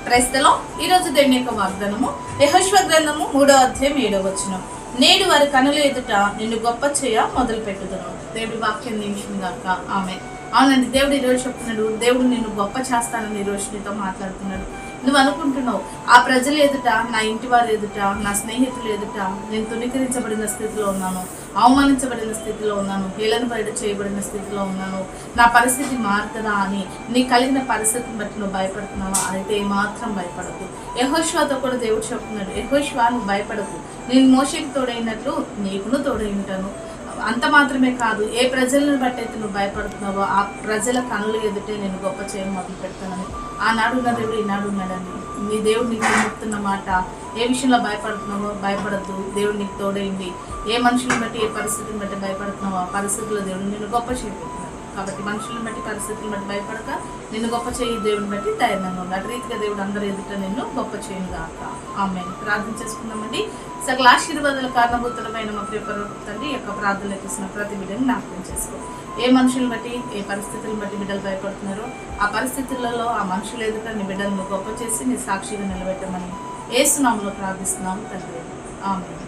క్రైస్తలో ఈరోజు దేవుని యొక్క వాగ్దానము యెహోషువ గ్రంథము 3వ అధ్యాయం 7వ వచనం. నేడు వారి కనుల ఎదుట నిన్ను గొప్ప చేయ మొదలు పెట్టుదును. దేవుడి వాక్యం నిమిషం గాక ఆమేన్. అవునండి, దేవుడు ఈరోజు చెప్తున్నాడు, దేవుడు నిన్ను గొప్ప చేస్తానని ఈరోజు నీతో మాట్లాడుతున్నాడు. నువ్వు అనుకుంటున్నావు ఆ ప్రజల ఎదుట, నా ఇంటి వారి ఎదుట, నా స్నేహితుల ఎదుట నేను తుణీకరించబడిన స్థితిలో ఉన్నాను, అవమానించబడిన స్థితిలో ఉన్నాను, హేళన బయట చేయబడిన స్థితిలో ఉన్నాను, నా పరిస్థితి మారుతుందా అని నీ కలిగిన పరిస్థితిని బట్టి నువ్వు భయపడుతున్నావా? అయితే ఏమాత్రం భయపడకు. యెహోషువతో కూడా దేవుడు చెప్తున్నాడు, యెహోషువ నువ్వు భయపడకు, నేను మోషేకి తోడైనట్లు నీకును తోడై ఉంటాను. అంత మాత్రమే కాదు, ఏ ప్రజలను బట్టి అయితే నువ్వు భయపడుతున్నావో ఆ ప్రజల కనుల ఎదుటే నేను గొప్ప చేయడం మొదలు పెడతానని. ఆనాడు ఉన్న దేవుడు ఈనాడు ఉన్నాడని. నీ దేవుడు నీకు చెప్తున్న మాట, ఏ విషయంలో భయపడుతున్నావో భయపడద్దు, దేవుడు నీకు తోడైంది. ఏ మనుషులను బట్టి, ఏ పరిస్థితిని బట్టి భయపడుతున్నావో ఆ పరిస్థితుల్లో దేవుడు నిన్ను గొప్ప చేయబోతున్నాడు. కాబట్టి మనుషులను బట్టి, పరిస్థితులను బట్టి భయపడక నిన్ను గొప్ప చేయి దేవుని బట్టి ధైర్యంగా ఉంది. అటు రీతిగా దేవుడు అందరి ఎదుట నిన్ను గొప్ప చేయను గాక ఆమేన్. ప్రార్థన చేసుకుందామండి. సకల ఆశీర్వాదాల కారణభూతులమైన మా ప్రియ పరలోకపు తండ్రి యొక్క ప్రార్థనలు చేసిన ప్రతి బిడ్డని జ్ఞాపకం చేసుకో. ఏ మనుషులను బట్టి, ఏ పరిస్థితులను బట్టి బిడ్డలు భయపడుతున్నారో ఆ పరిస్థితులలో ఆ మనుషుల ఎదుట నీ బిడ్డలను గొప్ప చేసి నీ సాక్షిగా నిలబెట్టమని యేసు నామములో ప్రార్థిస్తున్నాము తండ్రి ఆమేన్.